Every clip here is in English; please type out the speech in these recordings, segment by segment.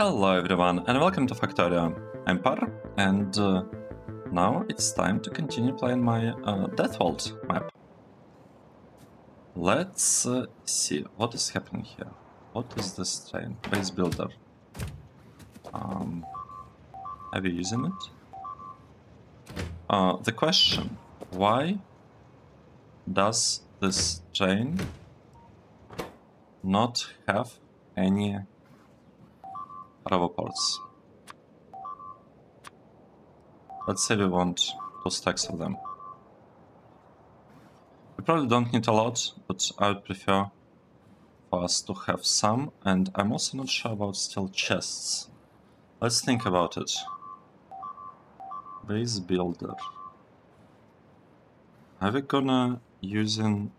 Hello everyone and welcome to Factorio. I'm Par and now it's time to continue playing my DeathWorld map. Let's see what is happening here. What is this train? Base builder. Are we using it? The question, why does this train not have any ports? Let's say we want 2 stacks of them. We probably don't need a lot, but I would prefer for us to have some, and I'm also not sure about steel chests. Let's think about it. Base builder. Are we gonna be using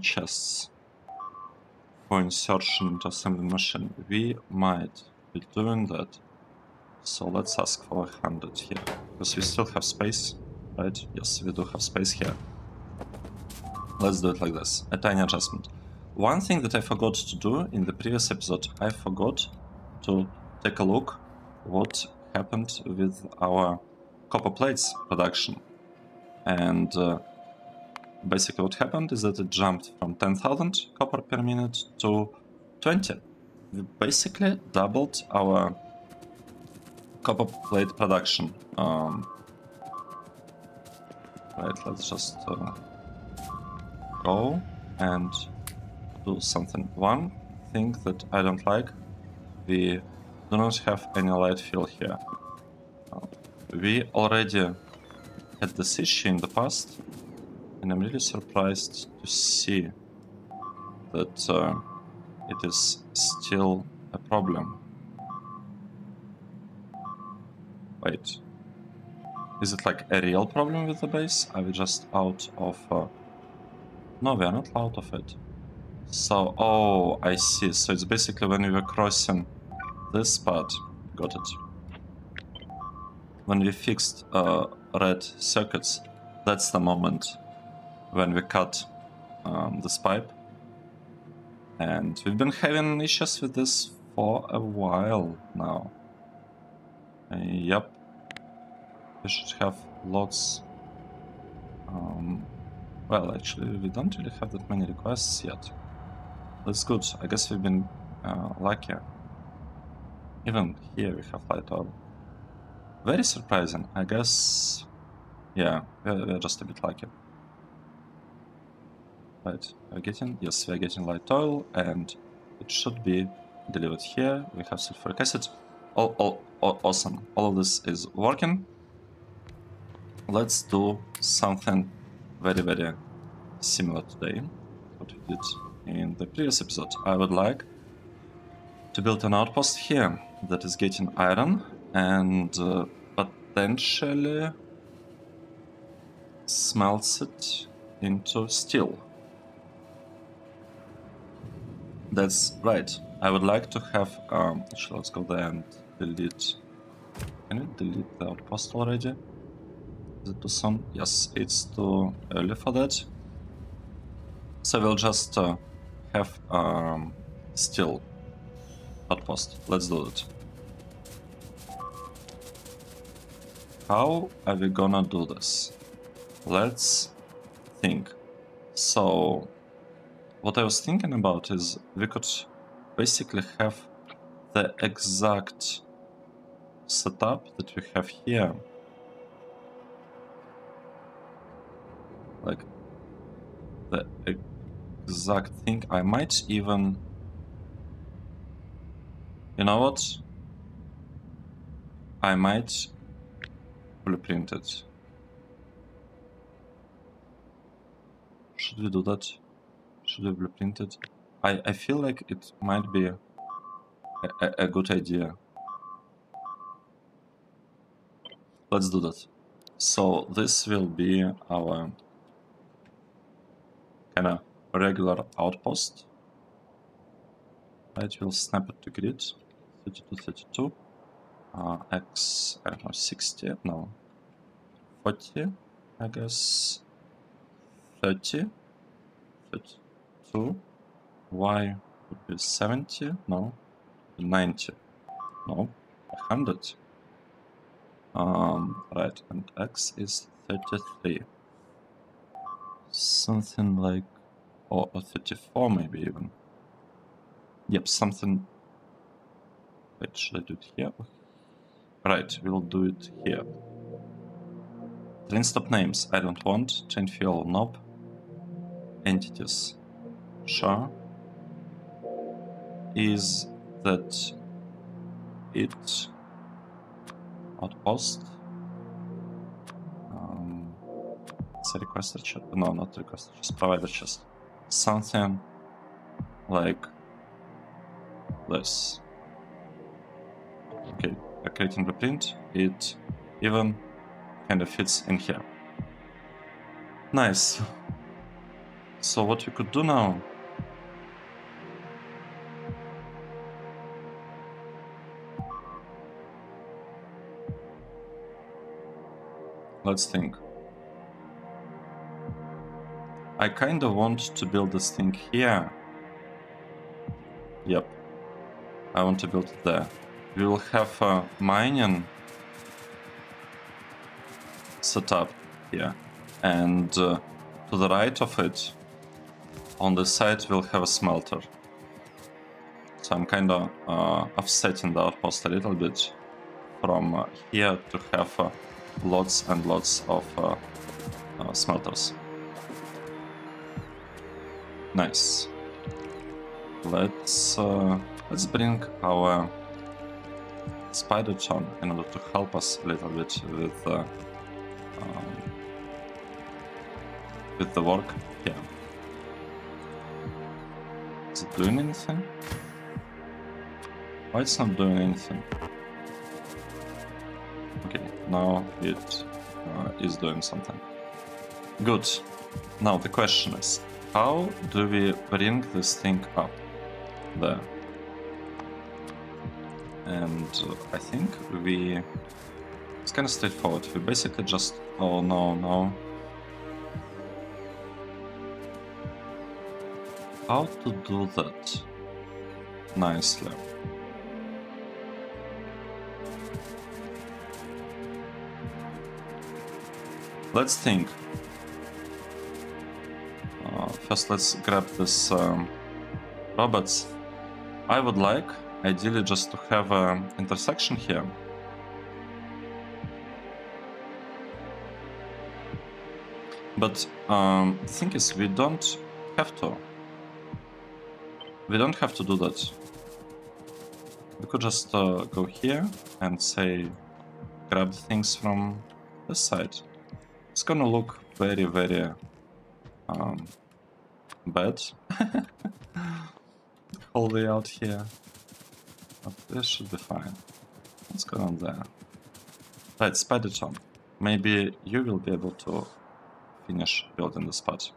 chests for insertion into assembly machine? We might be doing that. So let's ask for 100 here, because we still have space, right? Yes, we do have space here. Let's do it like this, a tiny adjustment. One thing that I forgot to do in the previous episode, I forgot to take a look what happened with our copper plates production. And basically what happened is that it jumped from 10,000 copper per minute to 20. We basically doubled our copper plate production. Right, let's just go and do something. One thing that I don't like, we do not have any light fill here. We already had this issue in the past, and I'm really surprised to see that it is still a problem. Wait, is it like a real problem with the base? Are we just out of... No, we are not out of it. So, oh, I see. So it's basically when we were crossing this part. Got it. When we fixed red circuits, that's the moment when we cut this pipe. And we've been having issues with this for a while now. Yep. We should have lots. Well, actually, we don't really have that many requests yet. That's good. I guess we've been lucky. Even here we have light oil. Very surprising. I guess... Yeah, we're just a bit lucky. Right, we're getting... Yes, we're getting light oil, and it should be delivered here. We have sulfuric acid. Awesome. All of this is working. Let's do something very, very similar today. What we did in the previous episode. I would like to build an outpost here that is getting iron and potentially smelts it into steel. That's right. I would like to have... actually, let's go there and delete... Can we delete the outpost already? Is it too soon? Yes, it's too early for that. So we'll just have steel outpost. Let's do it. How are we gonna do this? Let's think. So, what I was thinking about is we could basically have the exact setup that we have here. Like the exact thing. I might even... You know what? I might blueprint it. Should we do that? Should we blueprint it? I feel like it might be a good idea. Let's do that. So this will be our kind of regular outpost. Right, we'll snap it to grid. 32, 32. X, I don't know, 60, no. 40, I guess. 30. 32. Y would Is 70? No. 90? No. 100? Right, and X is 33. Something like, or 34 maybe even. Yep, something. Wait, should I do it here? Right, we'll do it here. Train stop names, I don't want. Train fuel, nope. Entities, sure. Is that it? Outpost? It's a requester chest. No, not requester chest, provider chest. Something like this. Okay, creating blueprint, it even kind of fits in here. Nice. So what we could do now? Let's think. I kind of want to build this thing here. Yep. I want to build it there. We will have a mining set up here. And to the right of it, on the side, we'll have a smelter. So I'm kind of offsetting the outpost a little bit from here to have lots and lots of smelters. Nice. Let's bring our spider charm in order to help us a little bit with the work here. Is it doing anything? Why it's not doing anything? Okay, now it is doing something. Good. Now the question is, how do we bring this thing up there? And I think it's kind of straightforward. We basically just, oh no. How to do that nicely? Let's think. First, let's grab this robots. I would like, ideally, just to have an intersection here. But the thing is, we don't have to. We don't have to do that. We could just go here and say, grab things from this side. It's gonna look very, very bad all the way out here, but this should be fine. Let's go on there. Right, spider charm. Maybe you will be able to finish building the spot.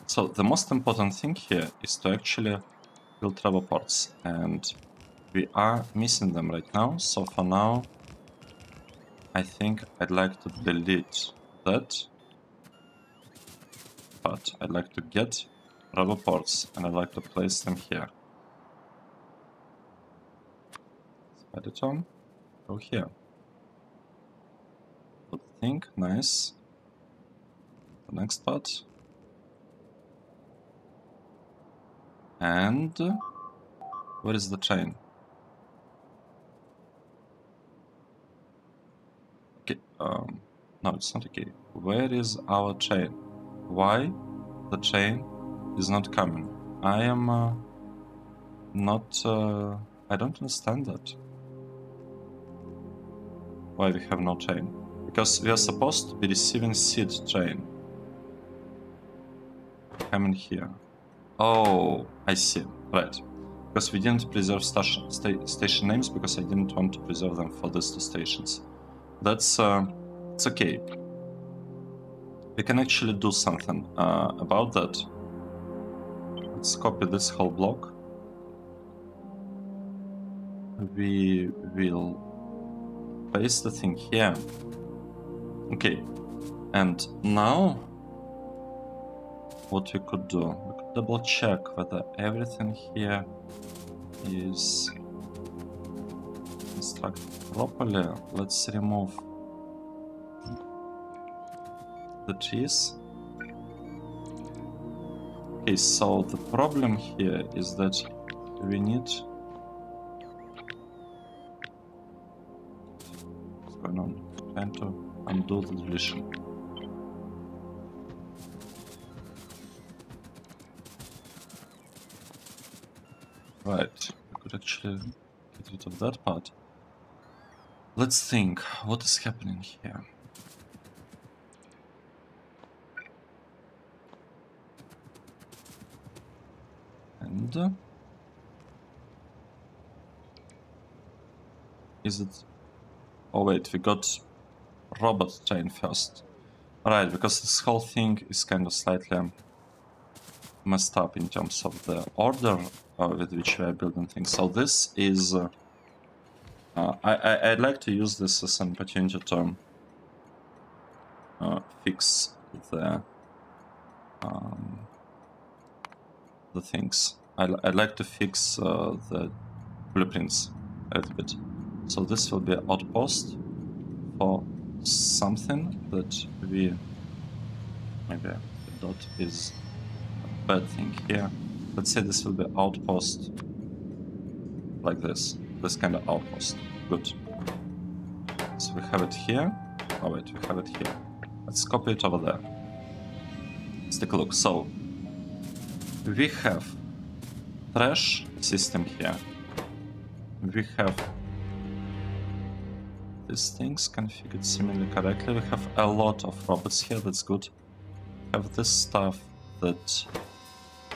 So the most important thing here is to actually build rubber ports, and we are missing them right now. So for now, I think I'd like to delete that, but I'd like to get rubber ports and I'd like to place them here. Spider charm, go here. Put the thing, nice. The next part. And where is the chain? Okay, no, it's not okay. Where is our chain? Why the chain is not coming? I am not. I don't understand that. Why we have no chain? Because we are supposed to be receiving seed chain. Coming here. Oh, I see. Right. Because we didn't preserve station names because I didn't want to preserve them for these two stations. That's it's okay. We can actually do something about that. Let's copy this whole block. We will paste the thing here. Okay. And now, what we could do, we could double check whether everything here is constructed properly. Let's remove the trees. Okay, so the problem here is that we need... What's going on? Trying to undo the deletion. Right, we could actually get rid of that part. Let's think, what is happening here? And is it... Oh wait, we got robot train first. Right, because this whole thing is kind of slightly messed up in terms of the order with which we are building things. So this is... I'd like to use this as an opportunity to fix the things. I'd like to fix the blueprints a little bit. So this will be an outpost for something that we... Maybe the dot is a bad thing here. Let's say this will be outpost like this. This kind of outpost. Good. So we have it here. Oh wait, we have it here. Let's copy it over there. Let's take a look. So we have trash system here. We have these things configured similarly correctly. We have a lot of robots here, that's good. We have this stuff that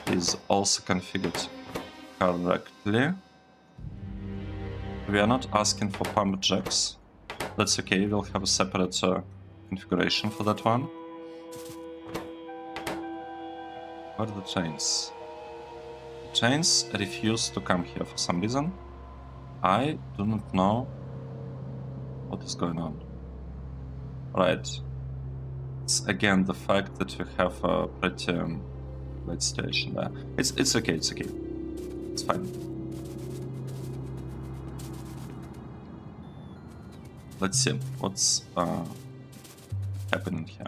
is also configured correctly. We are not asking for pump jacks. That's okay, we'll have a separate configuration for that one. Where are the trains? The trains refuse to come here for some reason. I do not know what is going on. Right. It's again the fact that we have a pretty bad situation there. It's okay, it's okay. It's fine. Let's see what's happening here.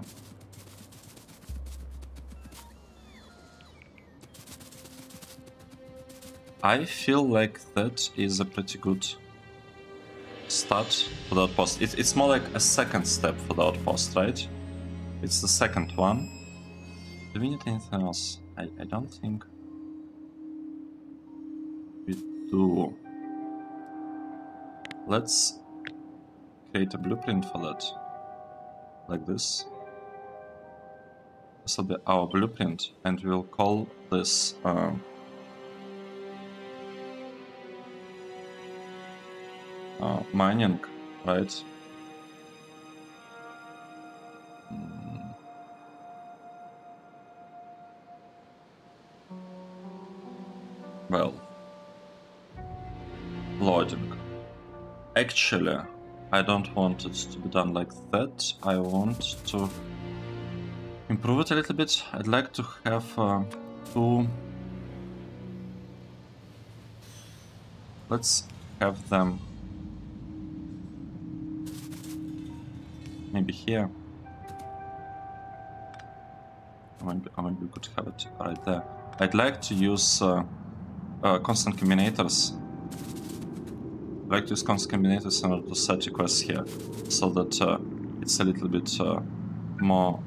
I feel like that is a pretty good start for the outpost. It's more like a second step for the outpost, right? It's the second one. Do we need anything else? I don't think we do. Let's create a blueprint for that. Like this. This will be our blueprint, and we'll call this mining, right? Well, loading. Actually, I don't want it to be done like that. I want to improve it a little bit. I'd like to have two... Let's have them maybe here. Maybe we could have it right there. I'd like to use constant combinators. I'd like to use constant combinators in order to set requests here, so that it's a little bit more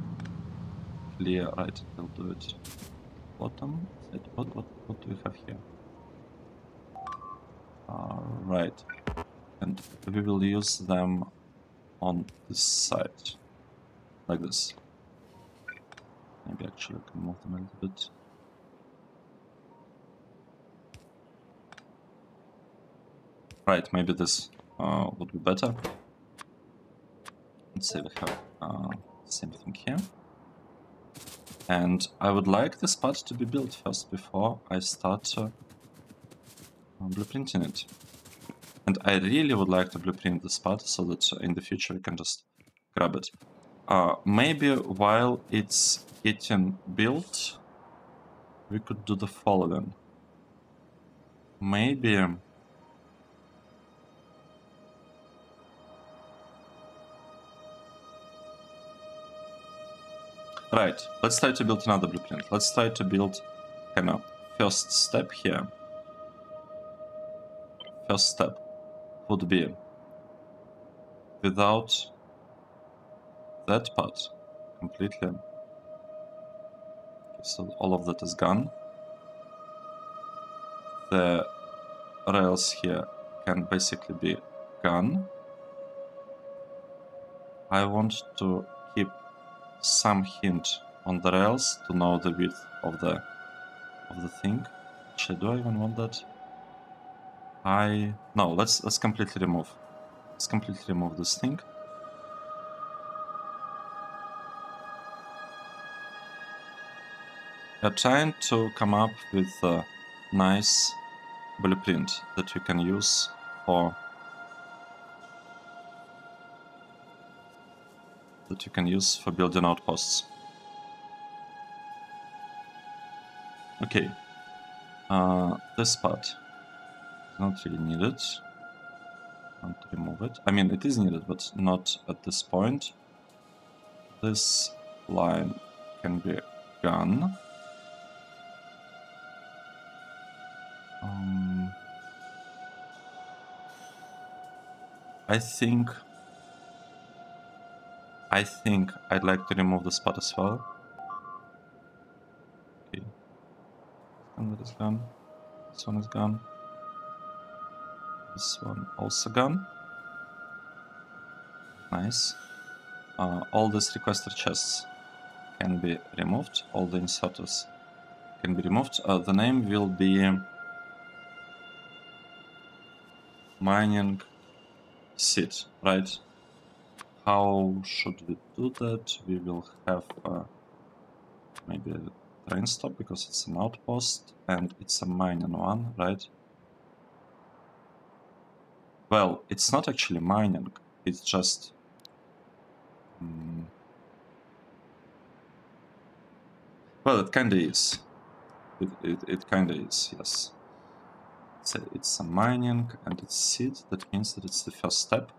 clear. Right, we'll do it. Bottom. What do we have here? Right, and we will use them on this side, like this. Maybe actually I can move them a little bit. Right, maybe this would be better. Let's say we have same thing here. And I would like this part to be built first before I start blueprinting it. And I really would like to blueprint this part so that in the future we can just grab it. Maybe while it's getting built, we could do the following. Maybe right, let's try to build another blueprint. Let's try to build kind of first step here. First step would be without that part completely. Okay, so all of that is gone. The rails here can basically be gone. I want to keep some hint on the rails to know the width of the thing. Actually, do I even want that? No, let's completely remove. Let's completely remove this thing. We're trying to come up with a nice blueprint that you can use for building outposts. Okay, this part is not really needed. Want to remove it. I mean, it is needed, but not at this point. This line can be gone. I think I'd like to remove this part as well. Okay, and that is gone. This one is gone. This one also gone. Nice. All these requester chests can be removed. All the inserters can be removed. The name will be mining seed, right? How should we do that? We will have maybe a train stop because it's an outpost and it's a mining one, right? Well, it's not actually mining, it's just well, it kinda is. It kinda is, yes. It's a mining and it's seed, that means that it's the first step.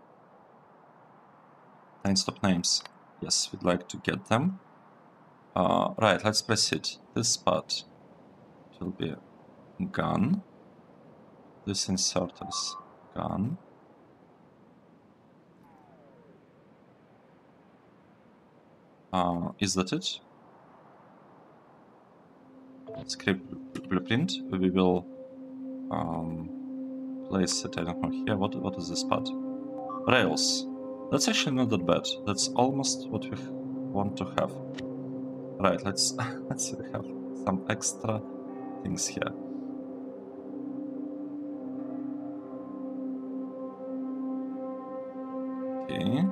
Train stop names. Yes, we'd like to get them. Right, let's proceed. This part will be gone. This inserter is gone. Is that it? Script blueprint. We will place it, I don't know, here. What is this part? Rails. That's actually not that bad. That's almost what we want to have. Right, let's have some extra things here. Okay.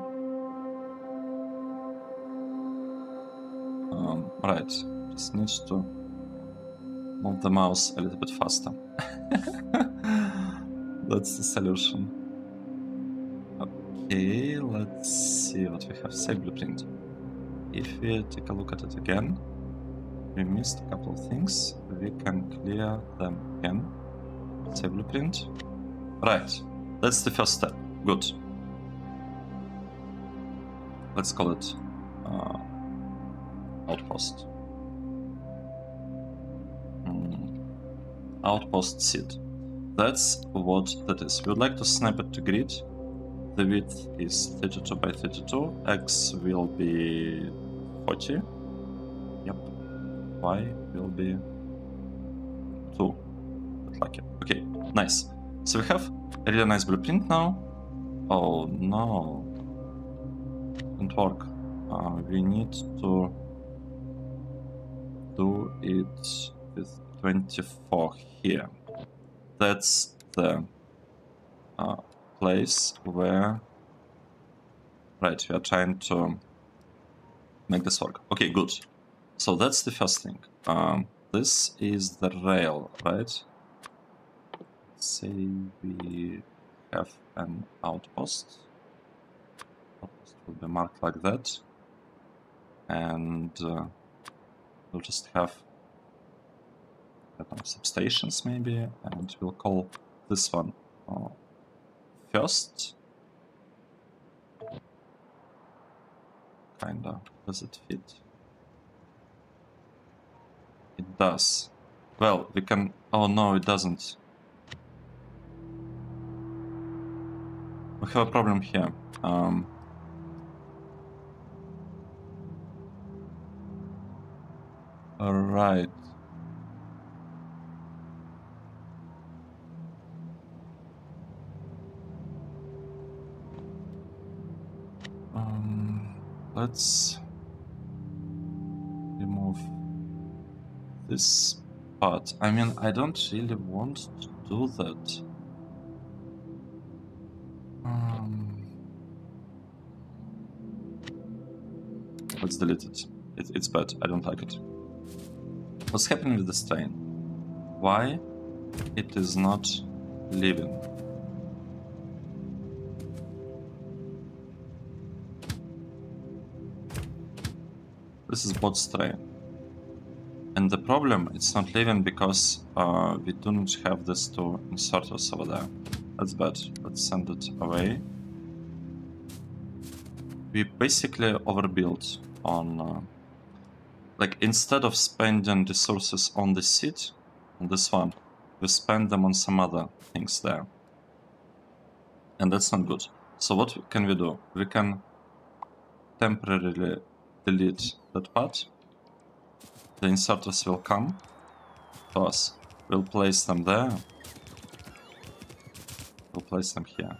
Right, just need to move the mouse a little bit faster. That's the solution. Okay, let's see what we have. Save blueprint. If we take a look at it again, we missed a couple of things. We can clear them again. Save blueprint. Right, that's the first step. Good. Let's call it outpost. Outpost seed. That's what that is. We would like to snap it to grid. The width is 32 by 32. X will be 40. Yep. Y will be 2. But lucky. Okay, nice. So we have a really nice blueprint now. Oh no. Didn't work. We need to do it with 24 here. That's the place where, right, we are trying to make this work. Okay, good. So that's the first thing. This is the rail, right? Say we have an outpost. Outpost will be marked like that. and we'll just have, I don't know, substations maybe, and we'll call this one first. Kinda. Does it fit? It does. Well, we can... Oh no, it doesn't. We have a problem here. Alright. Let's remove this part. I mean, I don't really want to do that. Let's delete it. It's bad. I don't like it. What's happening with this train? Why it is not leaving? This is bot's train. And the problem, it's not leaving because we do not have these two inserters over there. That's bad. Let's send it away. We basically overbuilt on... like, instead of spending resources on the seat, on this one, we spend them on some other things there. And that's not good. So what can we do? We can temporarily delete that part. The inserters will come to us. We'll place them there. We'll place them here.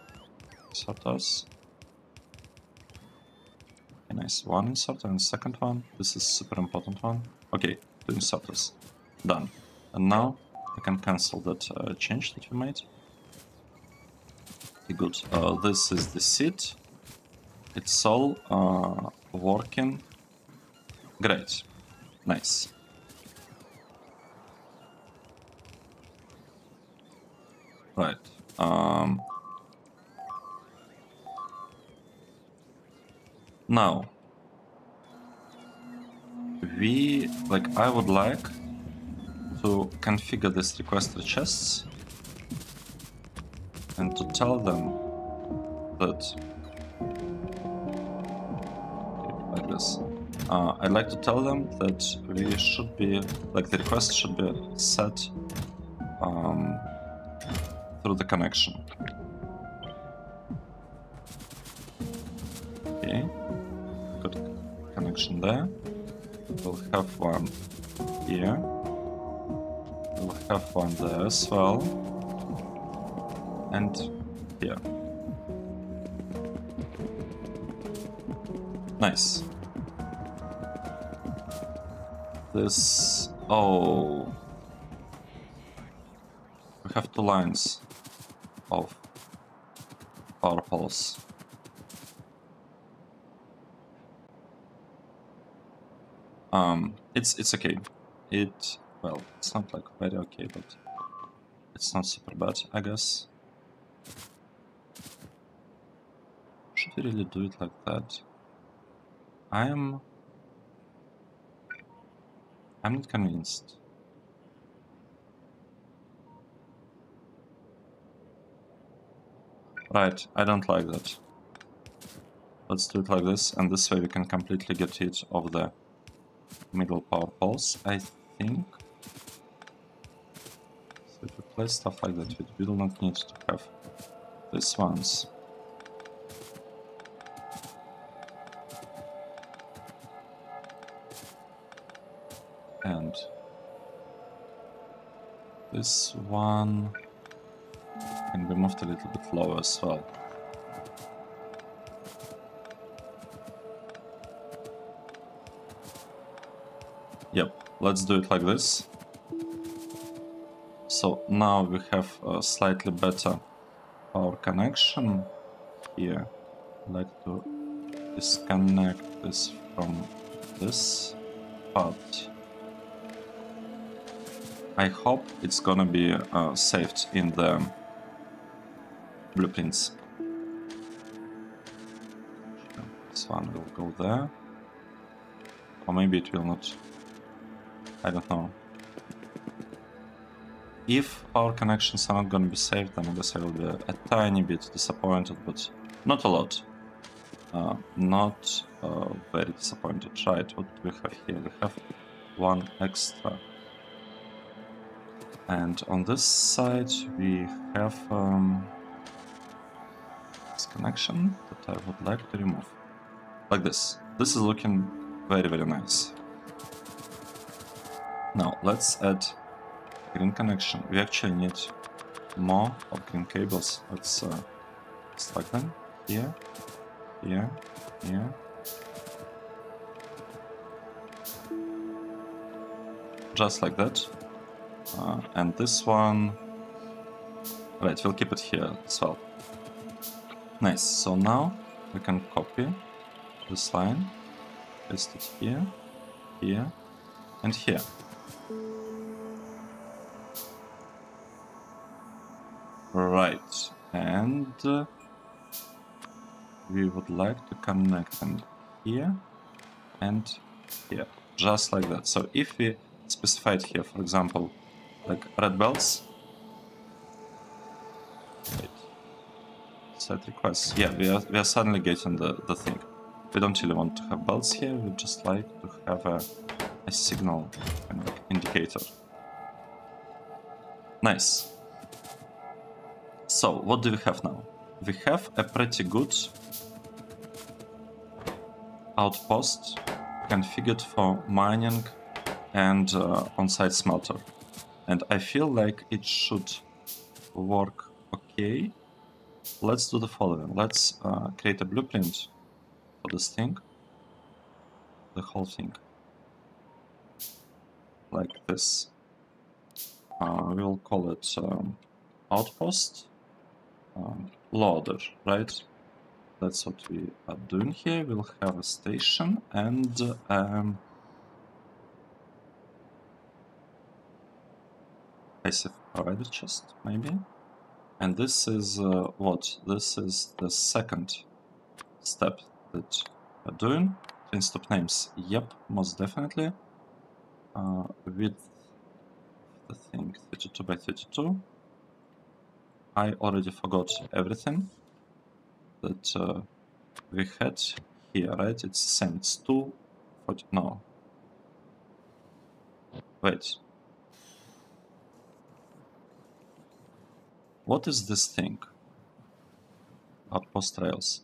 Inserters. Okay, nice. One inserter and second one. This is super important one. Okay, two inserters. Done. And now I can cancel that change that we made. Okay, good. This is the seat. It's all working. Great. Nice. Right. Now, I would like to configure this requester chests and to tell them that, like this. I'd like to tell them that we should be, like, the request should be set through the connection. Okay, good connection there. We'll have one here. We'll have one there as well. And here. Nice. This... oh... we have two lines of power poles. It's okay. Well, it's not like very okay, but it's not super bad, I guess. Should we really do it like that? I'm not convinced. Right, I don't like that. Let's do it like this, and this way we can completely get rid of the middle power poles, I think. So if we place stuff like that, we will not need to have these ones. And this one can be moved a little bit lower as well. Yep, let's do it like this. So now we have a slightly better power connection here. I'd like to disconnect this from this part. I hope it's gonna be saved in the blueprints. This one will go there. Or maybe it will not. I don't know. If our connections are not going to be saved, then I guess I will be a tiny bit disappointed, but not a lot. Not very disappointed. Right, what do we have here? We have one extra. And on this side we have this connection that I would like to remove. Like this. This is looking very, very nice. Now let's add green connection. We actually need more of green cables. Let's slug them here, here, here. Just like that. And this one, right, we'll keep it here as well. Nice. So now we can copy this line, paste it here, here, and here. Right, and we would like to connect them here and here, just like that. So if we specify it here, for example, like red belts, wait, set requests. Yeah, we are suddenly getting the thing. We don't really want to have belts here. We just like to have a signal kind of like indicator. Nice. So what do we have now? We have a pretty good outpost configured for mining and on-site smelter. And I feel like it should work okay. Let's do the following. Let's create a blueprint for this thing. The whole thing. Like this. We'll call it outpost loader, right? That's what we are doing here. We'll have a station and passive provider chest, maybe. And this is what? This is the second step that we're doing. Twin stop names. Yep, most definitely. With the thing 32 by 32. I already forgot everything that we had here, right? It's the same. It's 240. No. Wait. What is this thing? Outpost rails.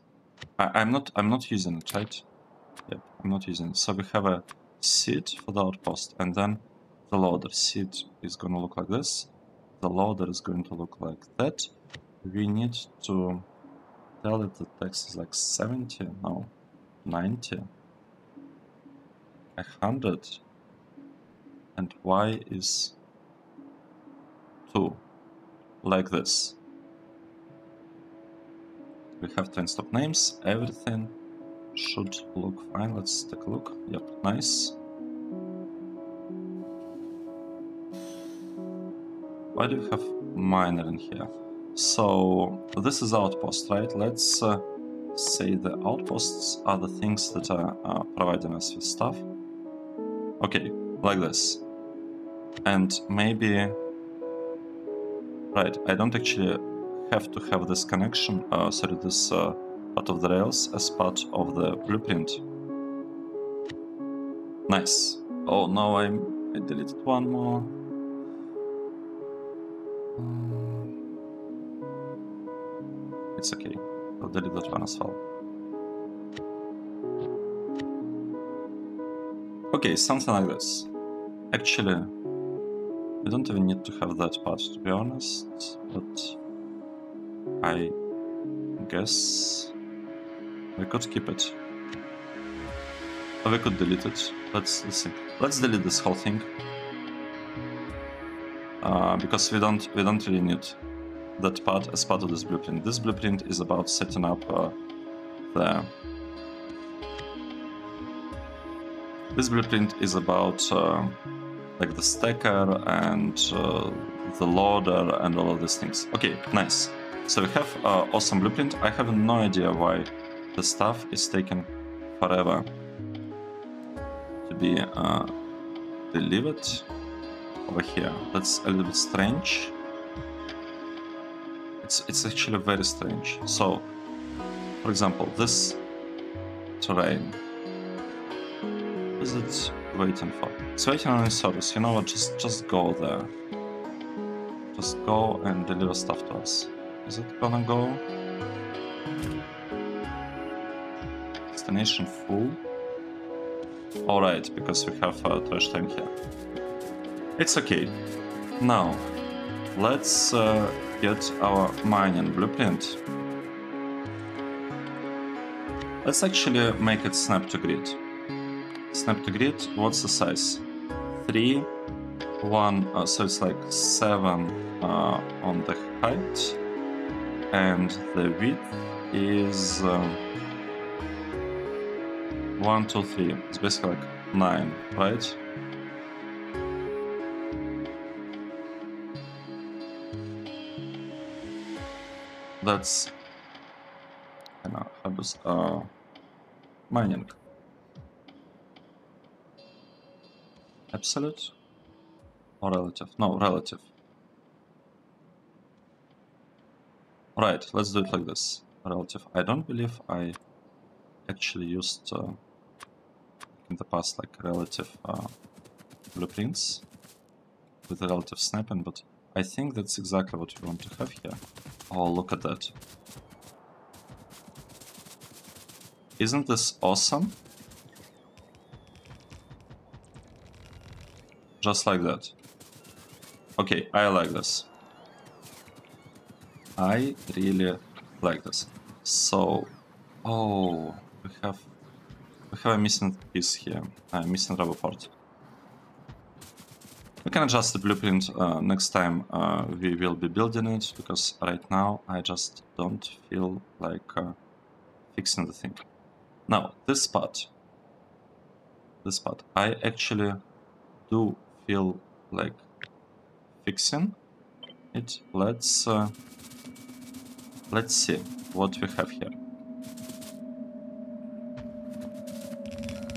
I'm not using it, right? Yep, I'm not using it. So we have a seed for the outpost, and then the loader. Seed is going to look like this. The loader is going to look like that. We need to tell it the text is like 70, no, 90, 100, and Y is 2, like this. We have twin stop names, everything should look fine. Let's take a look. Yep, nice. Why do we have miner in here? So this is outpost, right? Let's say the outposts are the things that are providing us with stuff. Okay, like this. And maybe, right, I don't actually have to have this connection, sorry, this part of the rails as part of the blueprint. Nice. Oh no, I deleted one more. It's okay. I'll delete that one as well. Okay, something like this. Actually, we don't even need to have that part, to be honest, but I guess we could keep it. Or we could delete it. Let's see. Let's delete this whole thing. Because we don't really need that part as part of this blueprint. This blueprint is about setting up this blueprint is about like the stacker and the loader and all of these things. Okay, nice. So we have awesome blueprint. I have no idea why the stuff is taking forever to be delivered over here. That's a little bit strange. It's actually very strange. So, for example, this terrain. What is it waiting for? It's waiting on a service. You know what? Just go there. Just go and deliver stuff to us. Is it gonna go? Destination full. Alright, because we have a trash tank here. It's okay. Now, let's get our mining blueprint. Let's actually make it snap to grid. Snap to grid, what's the size? 3, 1, so it's like 7 on the height, and the width is 1, 2, 3. It's basically like 9, right? That's mining. Absolute or relative? No, relative. Right, let's do it like this. Relative. I don't believe I actually used in the past like relative blueprints with the relative snapping, but I think that's exactly what we want to have here. Oh, look at that. Isn't this awesome? Just like that. Okay, I like this. I really like this. So, oh, we have a missing piece here. Missing rubber part. We can adjust the blueprint next time we will be building it, because right now I just don't feel like fixing the thing. Now, this part, I actually do feel like fixing it. Let's see what we have here.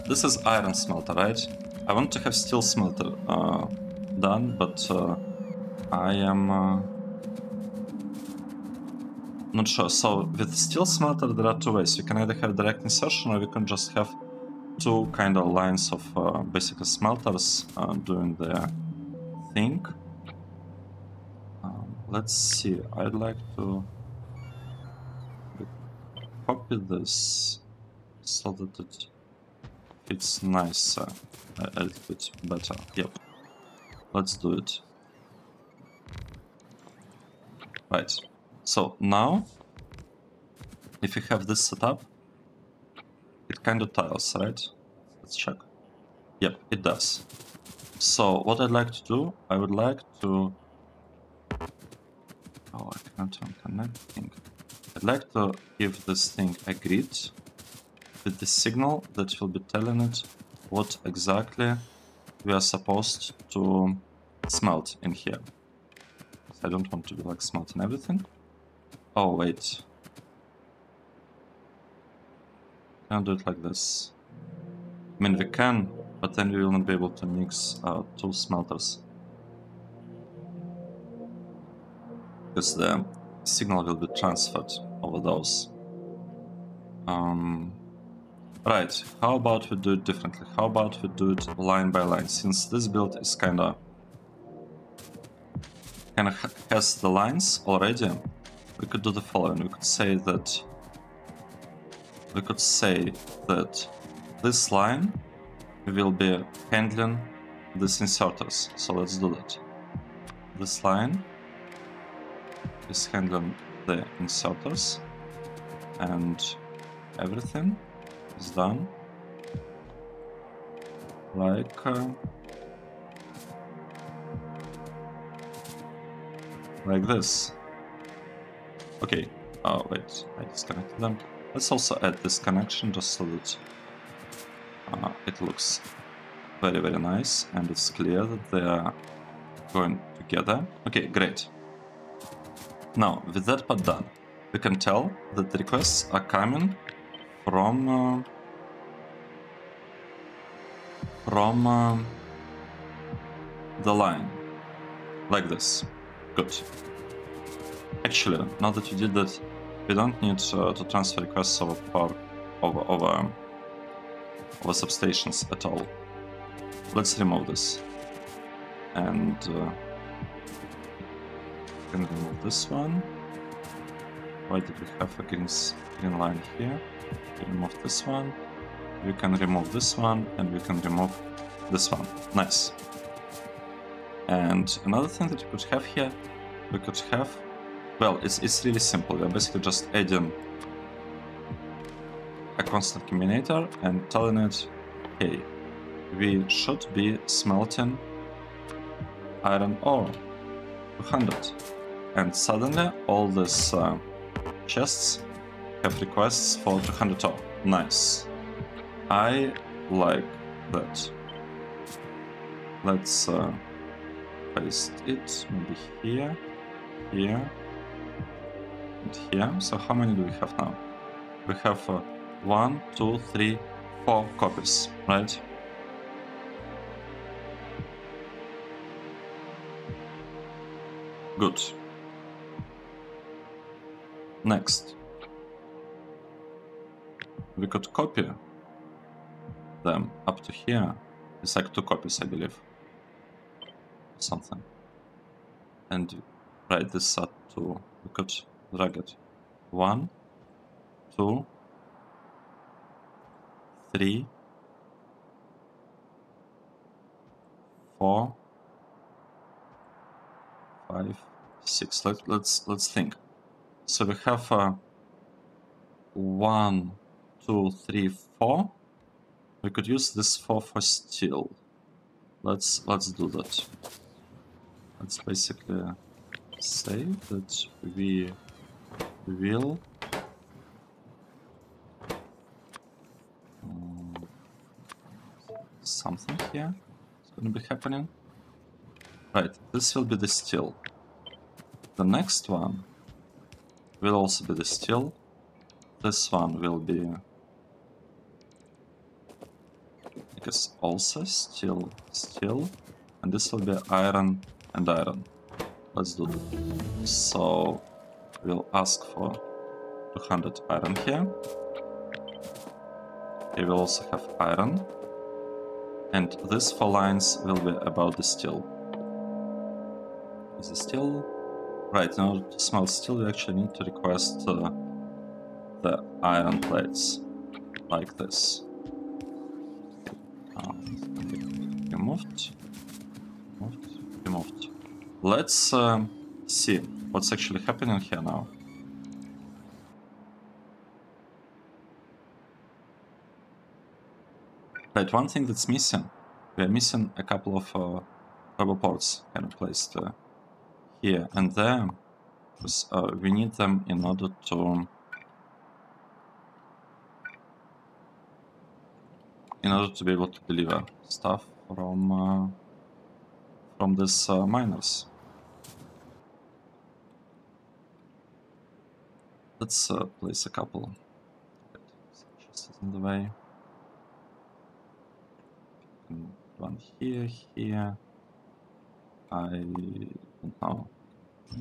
This is iron smelter, right? I want to have steel smelter done, but I am not sure. So with steel smelter there are two ways. We can either have direct insertion, or we can just have two kind of lines of basically smelters doing the thing. Let's see. I'd like to copy this so that it fits nicer, a little bit better. Yep. Let's do it. Right. So now, if you have this set up, it kind of tiles, right? Let's check. Yep, it does. So what I'd like to do, I would like to... Oh, I can't unconnect thing. I'd like to give this thing a grid with the signal that will be telling it what exactly we are supposed to smelt in here. I don't want to be like smelting everything. Oh, wait. Can I do it like this? I mean, we can, but then we will not be able to mix two smelters, because the signal will be transferred over those. Right, how about we do it differently? How about we do it line by line? Since this build is kind of has the lines already, we could do the following. We could say that this line will be handling these inserters. So let's do that. This line is handling the inserters, and everything is done like this. Okay. Oh wait, I disconnected them. Let's also add this connection just so that it looks very, very nice and it's clear that they are going together. Okay, great. Now, with that part done, we can tell that the requests are coming from from the line, like this. Good. Actually, now that you did that, we don't need to transfer requests over substations at all. Let's remove this. And we can remove this one. Why did we have a green line here? We remove this one. We can remove this one, and we can remove this one. Nice. And another thing that we could have here, we could have, well, it's really simple. We're basically just adding a constant combinator and telling it, hey, we should be smelting iron ore 200. And suddenly all these chests have requests for 200 ore. Nice. I like that. Let's paste it maybe here, here, and here. So how many do we have now? We have 1, 2, 3, 4 copies, right? Good. Next, we could copy them up to here. It's like 2 copies, I believe. Something. And write this up to, we could drag it. 1, 2, 3, 4, 5, 6. Let's think. So we have 1, 2, 3, 4. We could use this 4 for steel. Let's do that. Let's basically say that we will something here is going to be happening. Right, this will be the steel. The next one will also be the steel. This one will be, I guess, also steel, and this will be iron and iron. Let's do that. So we'll ask for 200 iron here. Here we'll also have iron. And these 4 lines will be about the steel. Is the steel? Right, in order to smelt steel, we actually need to request the iron plates, like this. Removed. Let's see what's actually happening here now. Right, one thing that's missing, we are missing a couple of rubber ports kind of placed here and there, because we need them in order to be able to deliver stuff from these miners. Let's place a couple. Just in the way. One here, here. I don't know.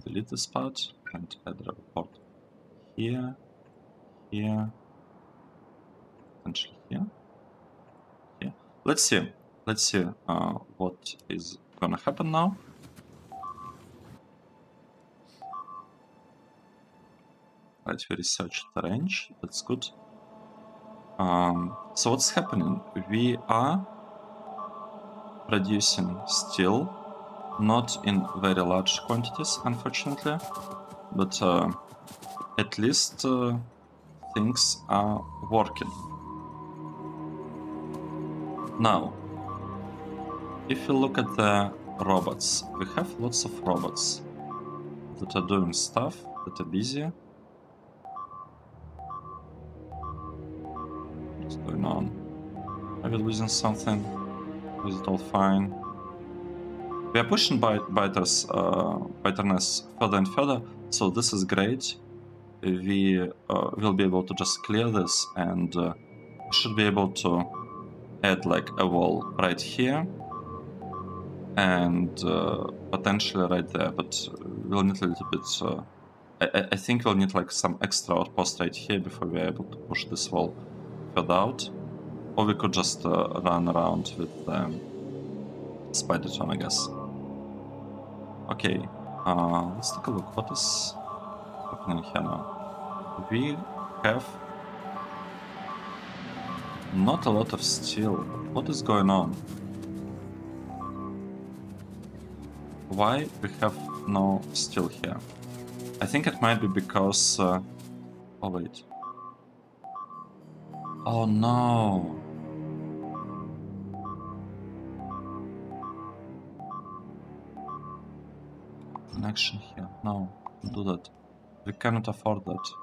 Delete this part and add a port here, here, potentially here, here. Let's see what is gonna happen now. Right, we researched the range. That's good. So what's happening? We are producing steel, not in very large quantities, unfortunately, but at least things are working. Now, if you look at the robots, we have lots of robots that are doing stuff, that are busy. What's going on? Are we losing something? Is it all fine? We are pushing biterness further and further, so this is great. We will be able to just clear this, and we should be able to add like a wall right here and potentially right there, but we'll need a little bit. I think we'll need like some extra outpost right here before we're able to push this wall further out, or we could just run around with Spider-Tron, I guess. Okay, let's take a look. What is happening here now? We have not a lot of steel. What is going on? Why we have no steel here? I think it might be because... oh wait. Oh no! Connection here. No, don't do that. We cannot afford that.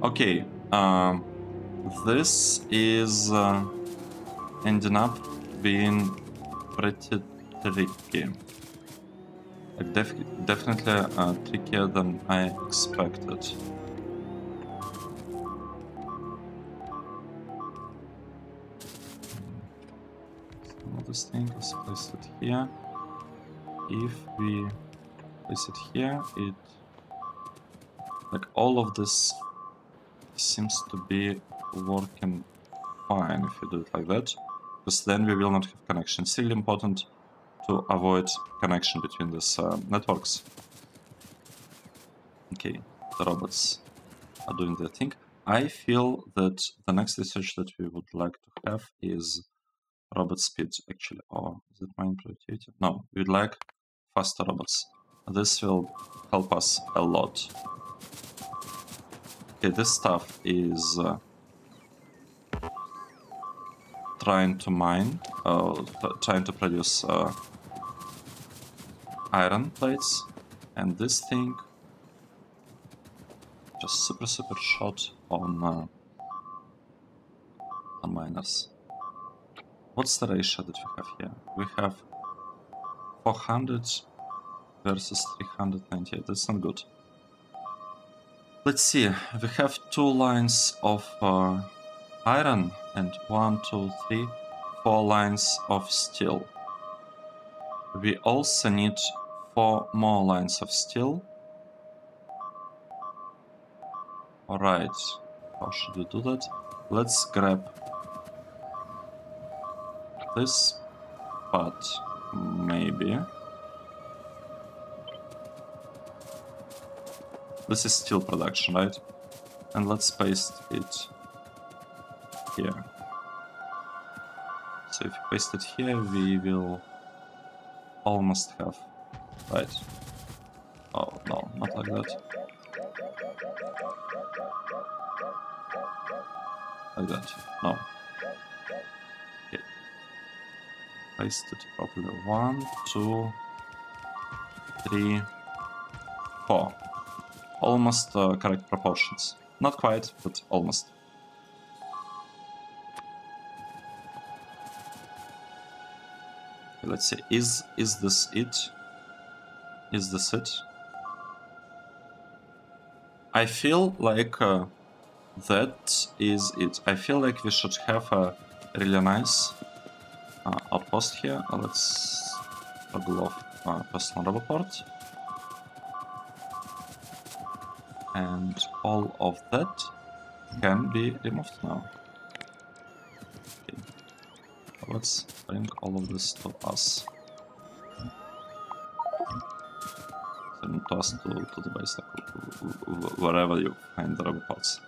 Okay, this is ending up being pretty tricky. Like definitely trickier than I expected. So this thing, let's place it here. If we place it here, it like all of this seems to be working fine if you do it like that, because then we will not have connection. It's really important to avoid connection between these networks. Okay, the robots are doing their thing. I feel that the next research that we would like to have is robot speed, actually. Or is it mine productivity? No, we'd like faster robots. This will help us a lot. Okay, this stuff is trying to mine, trying to produce iron plates, and this thing just super short on miners. What's the ratio that we have here? We have 400 versus 398. That's not good. Let's see. We have 2 lines of iron and 1, 2, 3, 4 lines of steel. We also need 4 more lines of steel. Alright, how should we do that? Let's grab this part, maybe. This is steel production, right? And let's paste it here. So if you paste it here, we will almost have... Right. Oh, no, not like that. Like that. No. Okay. Paste it properly. 1, 2, 3, 4. Almost correct proportions. Not quite, but almost. Okay, let's see. Is this it? Is this it? I feel like that is it. I feel like we should have a really nice outpost here. Let's toggle off personal robot port. And all of that can be removed now. Okay. Let's bring all of this to us. Send to us to the base, like, wherever you find the robot parts.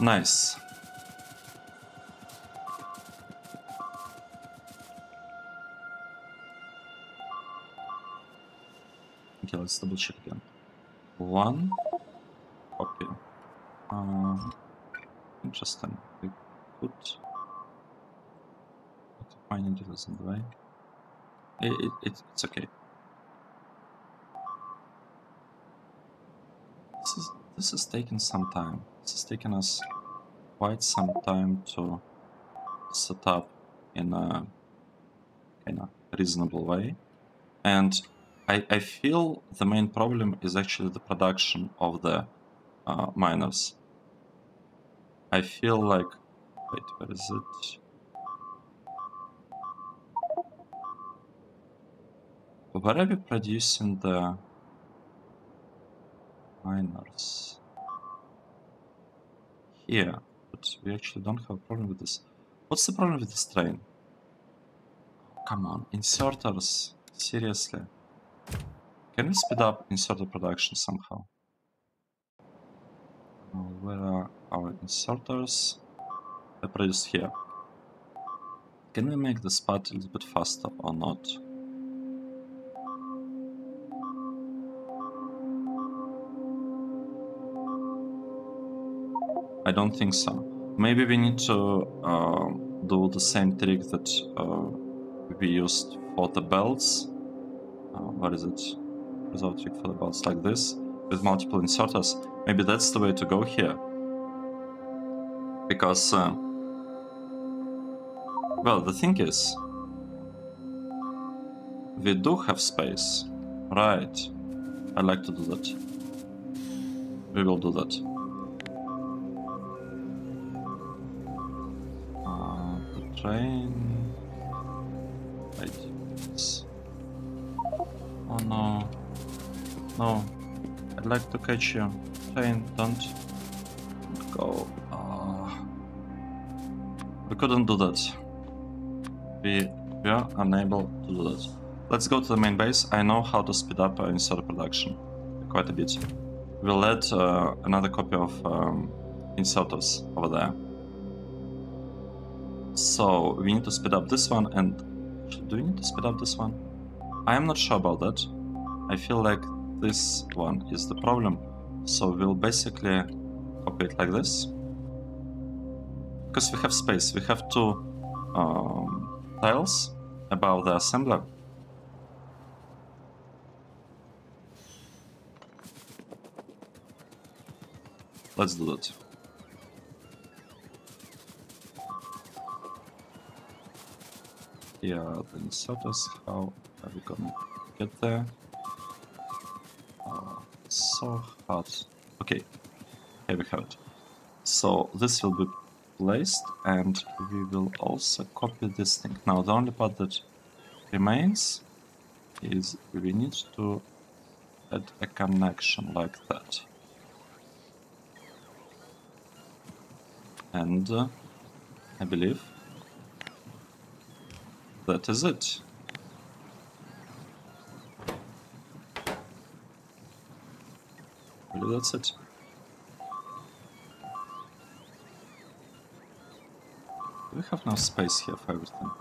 Nice. Okay, let's double check again. 1 copy. Interesting. We could find it in the way. It's okay. This is taking some time. This has taken us quite some time to set up in a kind of reasonable way, and I feel the main problem is actually the production of the miners. I feel like... Wait, where is it? Where are we producing the miners? Here, but we actually don't have a problem with this. What's the problem with this train? Come on, inserters, seriously. Can we speed up inserter production somehow? Where are our inserters? They're produced here. Can we make this part a little bit faster or not? I don't think so. Maybe we need to do the same trick that we used for the belts. What is it? What is our trick for the belts? Like this, with multiple inserters. Maybe that's the way to go here. Because, well, the thing is, we do have space. Right. I like to do that. We will do that. The train... Wait. Oh no. No. I'd like to catch you. Train, don't go. We couldn't do that. We are unable to do that. Let's go to the main base. I know how to speed up insert production quite a bit. We'll add another copy of inserters over there. So we need to speed up this one, and do we need to speed up this one? I am not sure about that. I feel like this one is the problem. So we'll basically copy it like this. Because we have space, we have two tiles above the assembler. Let's do that. Here are the inserters. How are we gonna get there? So hard. Okay, here we have it. So this will be placed, and we will also copy this thing. Now the only part that remains is we need to add a connection like that. And I believe that is it. I believe that's it. We have no space here for everything.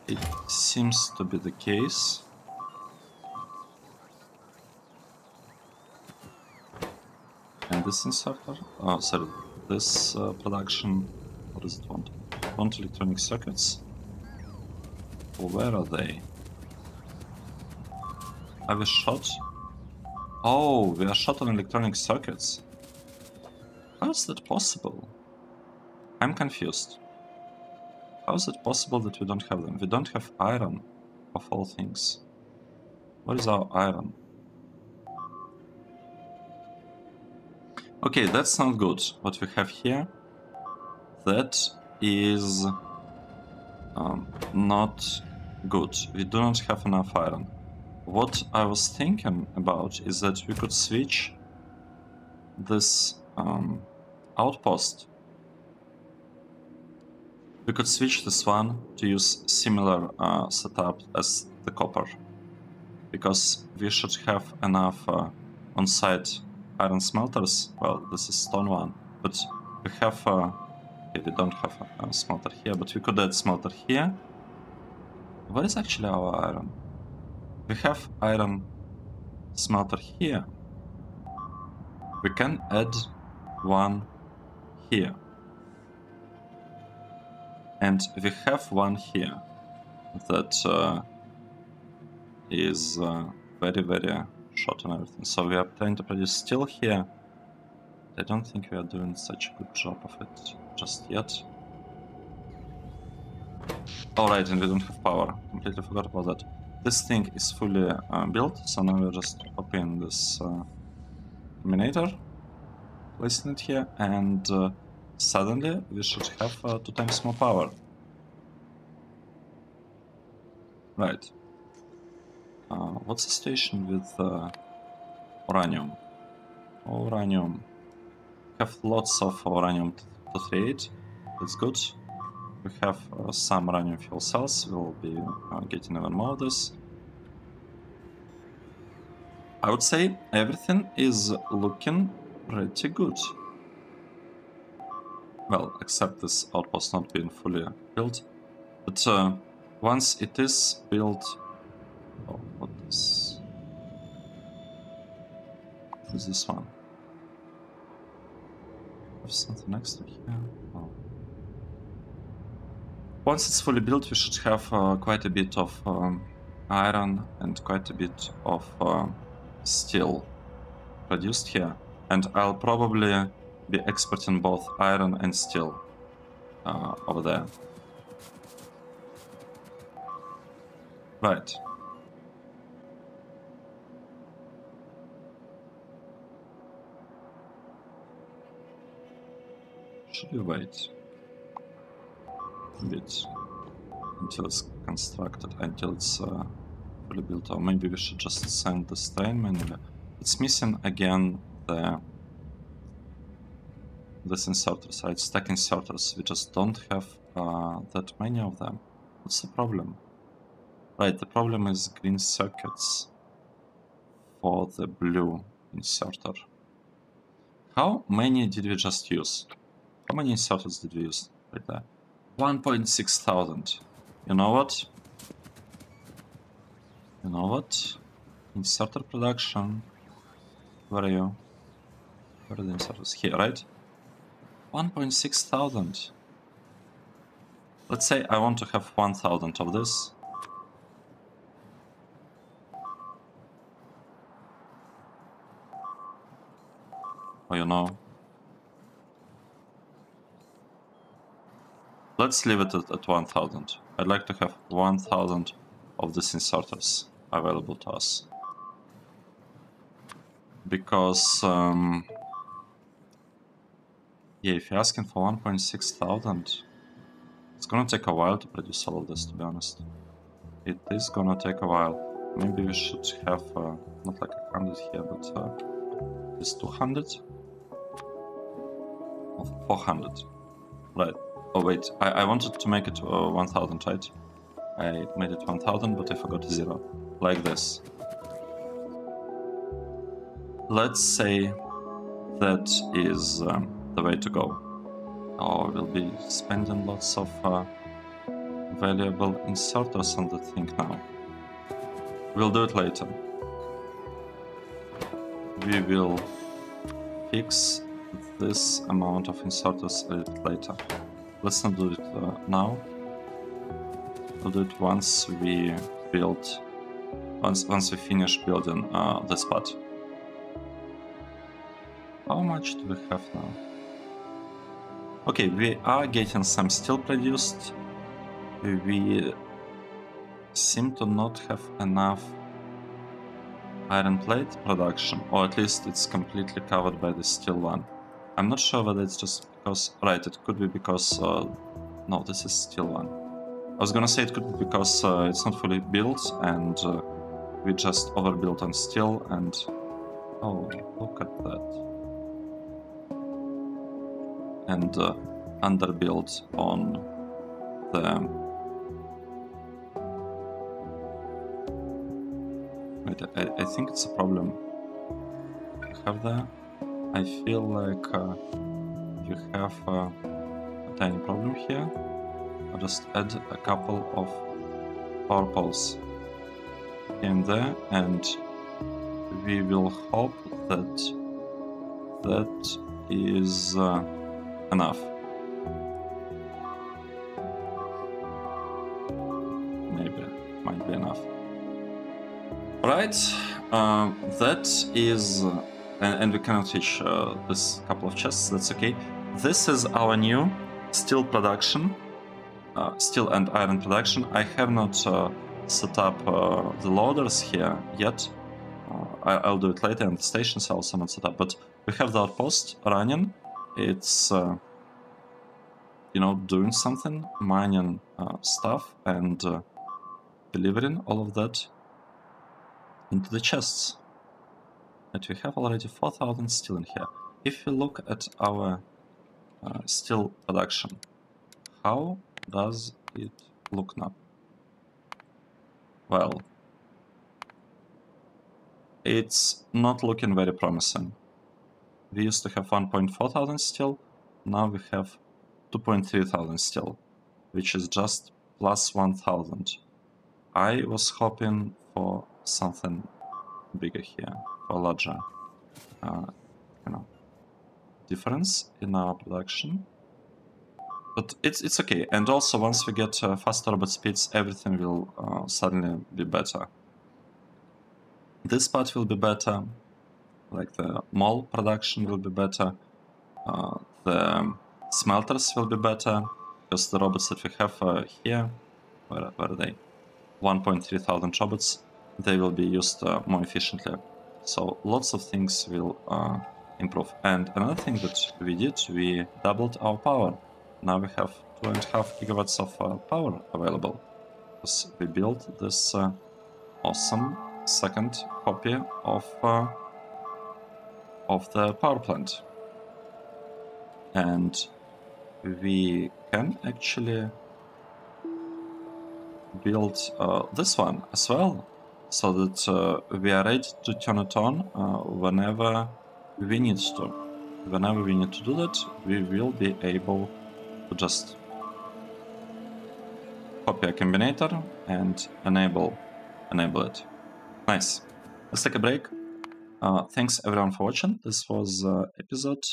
It seems to be the case. And this inserter, oh sorry, this production, what does it want? Want electronic circuits? Where are they? Are we short? Oh, we are short on electronic circuits. How is that possible? I'm confused. How is it possible that we don't have them? We don't have iron, of all things. What is our iron? Okay, that's not good. What we have here, that is not good. We do not have enough iron. What I was thinking about is that we could switch this outpost. We could switch this one to use similar setup as the copper, because we should have enough on-site iron smelters. Well, this is stone one, but we have okay, we don't have a smelter here, but we could add smelter here. What is actually our iron? We have iron smelter here. We can add one here. And we have one here that is very, very short on everything. So we are trying to produce steel here. I don't think we are doing such a good job of it just yet. Alright, and we don't have power. Completely forgot about that. This thing is fully built, so now we're just copying this terminator, placing it here, and suddenly we should have 2 times more power. Right. What's the situation with uranium? Uranium. We have lots of uranium-238. That's good. We have some uranium fuel cells. We'll be getting even more of this. I would say everything is looking pretty good. Well, except this outpost not being fully built. But once it is built... Oh, what is... What is this one? There's something extra here. Oh. Once it's fully built, we should have quite a bit of iron and quite a bit of steel produced here. And I'll probably be exporting both iron and steel over there. Right. Should we wait a bit until it's constructed, until it's fully built, or maybe we should just send the strain manually? It's missing again this inserters, right? Stack inserters. We just don't have that many of them. What's the problem? Right, the problem is green circuits for the blue inserter. How many did we just use? How many inserters did we use right there? 1,600. You know what? You know what? Inserter production. Where are you? Where are the inserters? Here, right? 1,600. Let's say I want to have 1,000 of this. Oh, you know. Let's leave it at 1,000. I'd like to have 1,000 of these inserters available to us. Because, yeah, if you're asking for 1,600, it's gonna take a while to produce all of this, to be honest. It is gonna take a while. Maybe we should have, not like 100 here, but is 200? Or 400. Right. Oh wait, I wanted to make it 1,000, right? I made it 1,000, but I forgot 0. Like this. Let's say that is the way to go. Oh, we'll be spending lots of valuable inserters on the thing now. We'll do it later. We will fix this amount of inserters a little later. Let's not do it now. We'll do it once we build, once we finish building this part. How much do we have now? Okay, we are getting some steel produced. We seem to not have enough iron plate production, or at least it's completely covered by the steel one. I'm not sure whether it's just because... Right, it could be because... no, this is steel one. I was gonna say it could be because it's not fully built and we just overbuilt on steel and... Oh, look at that. And underbuilt on the... Wait, I think it's a problem you have there. I feel like you have a tiny problem here. I'll just add a couple of power poles here and there, and we will hope that that is enough. Maybe, might be enough. Right, that is... And we cannot reach this couple of chests, that's okay. This is our new steel production, steel and iron production. I have not set up the loaders here yet. I'll do it later, and the stations are also not set up, but we have the outpost running. It's doing something, mining stuff and delivering all of that into the chests. And we have already 4,000 steel in here. If we look at our steel production, how does it look now? Well, it's not looking very promising. We used to have 1.4 thousand steel, now we have 2.3 thousand steel, which is just plus 1,000. I was hoping for something bigger here, for larger difference in our production. But it's okay, and also once we get faster robot speeds, everything will suddenly be better. This part will be better, like the mole production will be better, the smelters will be better, because the robots that we have here, where are they? 1.3 thousand robots, they will be used more efficiently. So lots of things will improve. And another thing that we did, we doubled our power. Now we have 2.5 gigawatts of power available, because we built this awesome second copy of the power plant. And we can actually build this one as well, so that we are ready to turn it on whenever we need to. Whenever we need to do that, we will be able to just copy a combinator and enable it. Nice. Let's take a break. Thanks everyone for watching. This was episode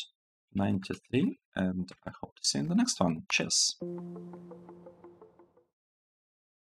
93, and I hope to see you in the next one. Cheers.